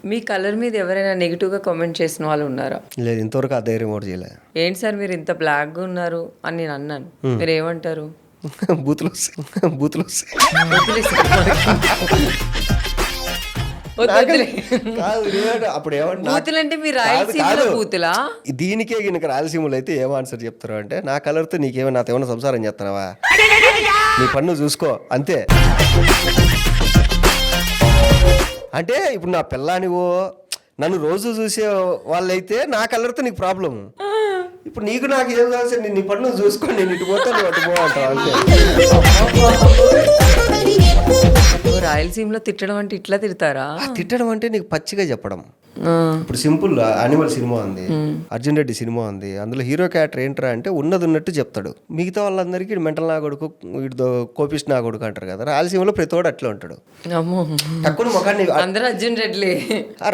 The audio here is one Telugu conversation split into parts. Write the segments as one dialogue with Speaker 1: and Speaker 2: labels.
Speaker 1: మీ కలర్ మీద ఎవరైనా నెగిటివ్గా కామెంట్ చేసిన వాళ్ళు ఉన్నారా?
Speaker 2: లేదు, ఇంతవరకు ఆ ధైర్యం కూడా చేయలేదు.
Speaker 1: ఏంటి సార్ మీరు ఇంత బ్లాక్గా ఉన్నారు అని నేను అన్నాను, మీరు ఏమంటారు?
Speaker 2: బూతులు బూతులు అప్పుడు
Speaker 1: బూతులంటే మీరు రాయలసీమలో బూతులా?
Speaker 2: దీనికే గినక రాయలసీమలో అయితే ఏం ఆన్సర్ చెప్తారు అంటే, నా కలర్తో నీకేమో నాతో ఏమైనా సంసారం చేస్తున్నావా, నీ పన్ను చూసుకో అంతే. అంటే ఇప్పుడు నా పిల్లానివో నన్ను రోజు చూసే వాళ్ళైతే నా కలర్తో నీకు ప్రాబ్లం. ఇప్పుడు నీకు నాకు ఏం కావాల్సి, నీ పన్ను చూసుకోండి, నేను ఇటు పోతాను అటు పో అంటావు అంతే.
Speaker 1: రాయలసీమలో తిట్టడం అంటే ఇట్లా తిడతారా?
Speaker 2: తిట్టడం అంటే నీకు పచ్చిగా చెప్పడం. ఇప్పుడు సింపుల్ అనిమల్ సినిమా ఉంది, అర్జున్ రెడ్డి సినిమా ఉంది, అందులో హీరో క్యారెక్టర్ ఏంట్రా అంటే ఉన్నది ఉన్నట్టు చెప్తాడు. మిగతా వాళ్ళందరికీ మెంటల్ నా కొడుకు, వీటితో కోపిస్ట్ నా కొడుకు అంటారు కదా. రాయలసీమలో ప్రతి ఒడు అట్లా ఉంటాడు. తక్కువ ముఖాన్ని
Speaker 1: అందరూ అర్జున్ రెడ్డి.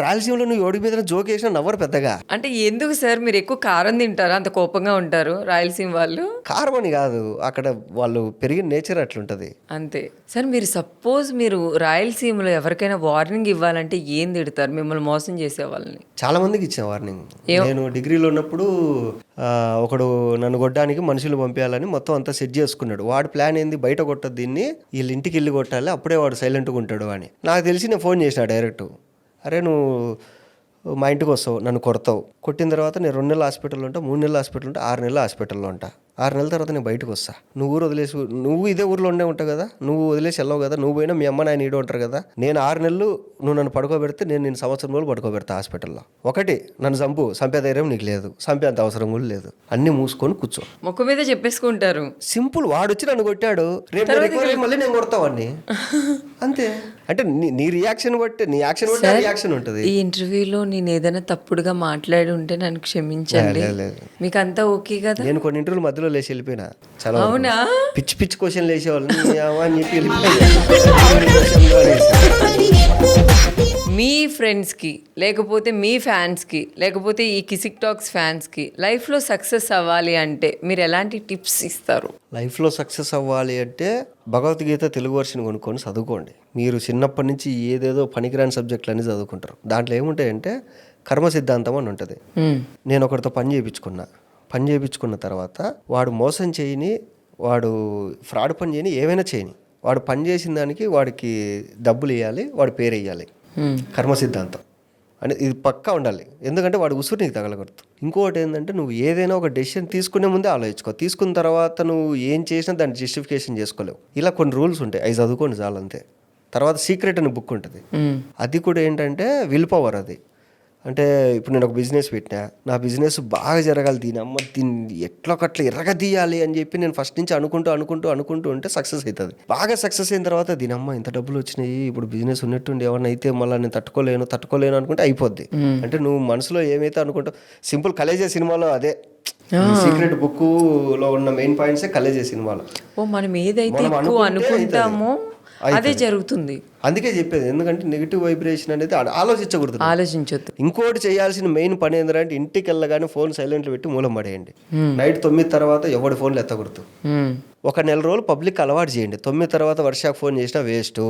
Speaker 2: రాయలసీమలో నువ్వు ఎవడి మీద జోక్ వేసినా నవ్వరు పెద్దగా.
Speaker 1: అంటే ఎందుకు సార్ మీరు ఎక్కువ కారం తింటారా, అంత కోపంగా ఉంటారు రాయలసీమ వాళ్ళు?
Speaker 2: కారం అని కాదు, అక్కడ వాళ్ళు పెరిగిన నేచర్ అట్లుంటది
Speaker 1: అంతే. సార్ మీరు సపోజ్ మీరు రాయలసీమలో ఎవరికైనా వార్నింగ్ ఇవ్వాలంటే ఏం తిడతారు మిమ్మల్ని మోసం చేసే వాళ్ళని?
Speaker 2: చాలా మందికి ఇచ్చిన వార్నింగ్. నేను డిగ్రీలో ఉన్నప్పుడు ఒకడు నన్ను కొట్టడానికి మనుషులు పంపించాలని మొత్తం అంతా సెట్ చేసుకున్నాడు. వాడు ప్లాన్ ఏంది, బయట కొట్టదు దీన్ని, వీళ్ళ ఇంటికి వెళ్ళి కొట్టాలి, అప్పుడే వాడు సైలెంట్గా ఉంటాడు అని. నాకు తెలిసి నేను ఫోన్ చేసిన డైరెక్ట్, అరే నువ్వు మా ఇంటికి వస్తావు, నన్ను కొడతావు, కొట్టిన తర్వాత నేను 2 నెలలు హాస్పిటల్లో ఉంటా, 3 నెలలు హాస్పిటల్ ఉంటా, 6 నెలలు హాస్పిటల్లో ఉంటా, 6 నెలల తర్వాత నేను బయటకు వస్తా, నువ్వు ఊరు వదిలేసి, నువ్వు ఇదే ఊర్లో ఉండే ఉంటావు కదా, నువ్వు వదిలేసి వెళ్ళవు కదా, నువ్వు పోయినా మీ అమ్మ నాయన ఈడో ఉంటారు కదా, నేను 6 నెలలు నువ్వు నన్ను పడుకోబెడితే నేను సంవత్సరం రోజులు పడుకోబెడతా హాస్పిటల్లో. ఒకటి నన్ను చంపే ధైర్యం నీకు లేదు, చంపేంత అవసరం కూడా లేదు, అన్ని మూసుకొని కూర్చో.
Speaker 1: ముఖం మీద చెప్పేసుకుంటారు.
Speaker 2: సింపుల్. వాడు వచ్చి నన్ను కొట్టాడు, రేపు మళ్ళీ నేను కొడతావాడిని అంతే. అంటే నీ రియాక్షన్ బట్టి, నీ యాక్షన్ బట్టి రియాక్షన్ ఉంటుంది.
Speaker 1: ఈ ఇంటర్వ్యూలో నేను ఏదైనా తప్పుడుగా మాట్లాడి ఉంటే నన్ను క్షమించండి. మీకు అంతా ఓకే కదా?
Speaker 2: నేను కొన్ని ఇంటర్వ్యూల మధ్యలో లేచి వెళ్ళిపోయినా. చాలా
Speaker 1: అవునా?
Speaker 2: పిచ్చి పిచ్చి క్వశ్చన్ వేసేవాళ్ళని అని చెప్పి
Speaker 1: మీ ఫ్రెండ్స్కి, లేకపోతే మీ ఫ్యాన్స్కి, లేకపోతే ఈ కిసిక్ టాక్స్ ఫ్యాన్స్కి లైఫ్లో సక్సెస్ అవ్వాలి అంటే మీరు ఎలాంటి టిప్స్ ఇస్తారు?
Speaker 2: లైఫ్లో సక్సెస్ అవ్వాలి అంటే భగవద్గీత తెలుగు వర్షన్ కొనుక్కొని చదువుకోండి. మీరు చిన్నప్పటి నుంచి ఏదేదో పనికిరాని సబ్జెక్టులు అన్నీ చదువుకుంటారు. దాంట్లో ఏముంటాయంటే కర్మ సిద్ధాంతం అని ఉంటుంది. నేను ఒకరితో పని చేయించుకున్న తర్వాత వాడు మోసం చేయని, వాడు ఫ్రాడ్ పని చేయని, ఏమైనా చేయని, వాడు పని చేసిన దానికి వాడికి డబ్బులు ఇవ్వాలి, వాడి పేరు వేయాలి. కర్మ సిద్ధాంతం అంటే ఇది పక్కా ఉండాలి. ఎందుకంటే వాడు ఉసురు నీకు తగలకూడదు. ఇంకోటి ఏంటంటే నువ్వు ఏదైనా ఒక డెసిషన్ తీసుకునే ముందే ఆలోచించుకో. తీసుకున్న తర్వాత నువ్వు ఏం చేసినా దాన్ని జస్టిఫికేషన్ చేసుకోలేవు. ఇలా కొన్ని రూల్స్ ఉంటాయి, అవి చదువుకోండి చాలు అంతే. తర్వాత సీక్రెట్ అని బుక్ ఉంటుంది, అది కూడా ఏంటంటే విల్ పవర్. అది అంటే ఇప్పుడు నేను ఒక బిజినెస్ పెట్టినా, నా బిజినెస్ బాగా జరగాలి, దీన్ని ఎట్లొకట్లా ఎర్రగదీయాలి అని చెప్పి నేను ఫస్ట్ నుంచి అనుకుంటూ ఉంటే సక్సెస్ అవుతుంది. బాగా సక్సెస్ అయిన తర్వాత దీనమ్మ ఇంత డబ్బులు వచ్చినాయి, ఇప్పుడు బిజినెస్ ఉన్నట్టుండి ఏమన్నా అయితే మళ్ళీ నేను తట్టుకోలేను అనుకుంటే అయిపోద్ది. అంటే నువ్వు మనసులో ఏమైతే అనుకుంటావు. సింపుల్ కలేజే సినిమాలో అదే, సీక్రెట్ బుక్ లో ఉన్న మెయిన్ పాయింట్సే కలేజే సినిమాలో.
Speaker 1: మనం ఏదైతే అనుకుంటామో అదే జరుగుతుంది.
Speaker 2: అందుకే చెప్పేది, ఎందుకంటే నెగిటివ్ వైబ్రేషన్ అనేది ఆలోచించకూడదు. ఇంకోటి చేయాల్సిన మెయిన్ పని ఏంటంటే ఇంటికి వెళ్ళగానే ఫోన్ సైలెంట్లో పెట్టి మూలం పడేయండి. నైట్ 9 తర్వాత ఎవడి ఫోన్లు ఎత్తకూడదు. ఒక 1 నెల రోజులు పబ్లిక్ అలవాటు చేయండి. 9 తర్వాత వర్షాకు ఫోన్ చేసినా వేస్ట్.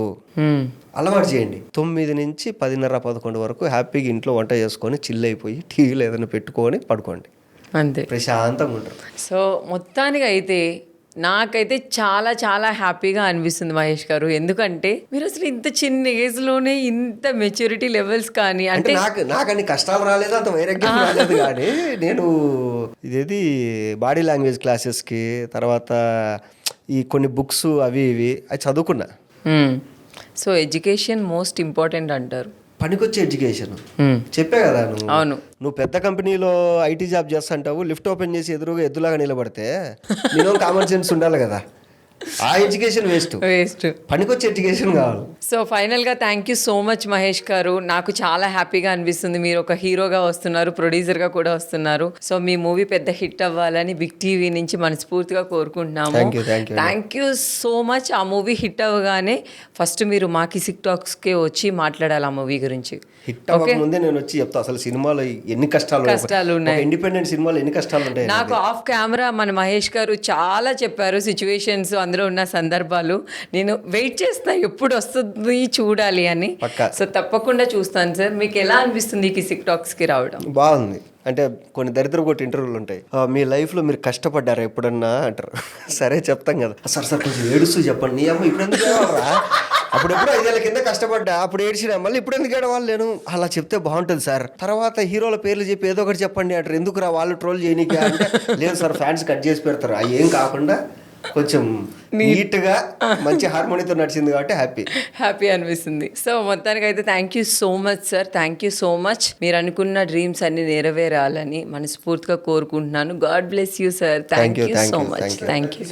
Speaker 2: అలవాటు చేయండి. 9 నుంచి 10:30-11 వరకు హ్యాపీగా ఇంట్లో వంట చేసుకొని చిల్ అయిపోయి టీవీలో ఏదైనా పెట్టుకొని పడుకోండి, అంతే, ప్రశాంతంగా ఉంటారు.
Speaker 1: సో మొత్తానికి అయితే నాకైతే చాలా చాలా హ్యాపీగా అనిపిస్తుంది మహేష్ గారు. ఎందుకంటే మీరు అసలు ఇంత చిన్న ఏజ్లోనే ఇంత మెచ్యూరిటీ లెవెల్స్ కానీ, అంటే
Speaker 2: నాకు అన్ని కష్టాలు రాలేదు, అంత వైరాగ్యం రాలేదు. కానీ నేను ఇదేది బాడీ లాంగ్వేజ్ క్లాసెస్కి, తర్వాత ఈ కొన్ని బుక్స్ అవి చదువుకున్నా.
Speaker 1: సో ఎడ్యుకేషన్ మోస్ట్ ఇంపార్టెంట్ అంటారు.
Speaker 2: పనికొచ్చే ఎడ్యుకేషన్. చెప్పే కదా, నువ్వు పెద్ద కంపెనీలో ఐటీ జాబ్ చేస్తుంటావు, లిఫ్ట్ ఓపెన్ చేసి ఎద్దులాగా నిలబడితే నేను కామన్ సెన్స్ ఉండాలి కదా. ఆ ఎడ్యుకేషన్ వేస్ట్. పనికొచ్చే ఎడ్యుకేషన్ కావాలి.
Speaker 1: సో ఫైనల్గా thank you so much Mahesh గారు. నాకు చాలా హ్యాపీగా అనిపిస్తుంది, మీరు ఒక హీరోగా వస్తున్నారు, ప్రొడ్యూసర్గా కూడా వస్తున్నారు. సో మీ మూవీ పెద్ద హిట్ అవ్వాలని బిగ్ టీవీ నుంచి మనస్ఫూర్తిగా కోరుకుంటున్నాము. Thank you so much. ఆ మూవీ హిట్ అవ్వగానే ఫస్ట్ మీరు మా కిసిక్ టాక్స్కే వచ్చి మాట్లాడాలి ఆ మూవీ గురించి.
Speaker 2: హిట్ అవ్వకముందే నేను వచ్చి చెప్తా అసలు సినిమాలో ఎన్ని కష్టాలు ఉన్నాయి, ఇండిపెండెంట్ సినిమాలో ఎన్ని కష్టాలు ఉంటాయి.
Speaker 1: నాకు ఆఫ్ కెమెరా మన మహేష్ గారు చాలా చెప్పారు సిచ్యువేషన్స్, అందులో ఉన్న సందర్భాలు నేను వెయిట్ చేస్తా ఎప్పుడు వస్తుంది చూడాలి అని.
Speaker 2: పక్కా.
Speaker 1: సో తప్పకుండా చూస్తాను సార్. మీకు ఎలా అనిపిస్తుంది ఈ కిసిక్ టాక్స్కి రావడం?
Speaker 2: బాగుంది. అంటే కొన్ని దరిద్ర కొట్టి ఇంటర్వ్యూలు ఉంటాయి, మీ లైఫ్లో మీరు కష్టపడ్డారా ఎప్పుడన్నా అంటారు. సరే చెప్తాం కదా, సార్ కొంచెం ఏడుస్తూ చెప్పండి. నీ అమ్మ ఇప్పుడు ఎందుకు ఏడవరా, అప్పుడెప్పుడు 5 ఏళ్ళ కింద కష్టపడ్డా అప్పుడు ఏడ్చినా, మళ్ళీ ఇప్పుడు ఎందుకు ఏడవాలి నేను, అలా చెప్తే బాగుంటుంది సార్. తర్వాత హీరోల పేర్లు చెప్పి ఏదో ఒకటి చెప్పండి అంటారు. ఎందుకురా వాళ్ళు ట్రోల్ చేయనీకి అంటే, లేదు సార్ ఫ్యాన్స్ కట్ చేసి పెడతారు. అవి ఏం కాకుండా కొంచెం నీట్గా మంచి హార్మోనీతో నడిచింది కాబట్టి హ్యాపీ
Speaker 1: అనిపిస్తుంది. సో మొత్తానికి అయితే thank you so much sir. Thank you so much. మీరు అనుకున్న డ్రీమ్స్ అన్ని నెరవేరాలని మనస్ఫూర్తిగా కోరుకుంటున్నాను. God bless you sir. Thank you so much. Thank you.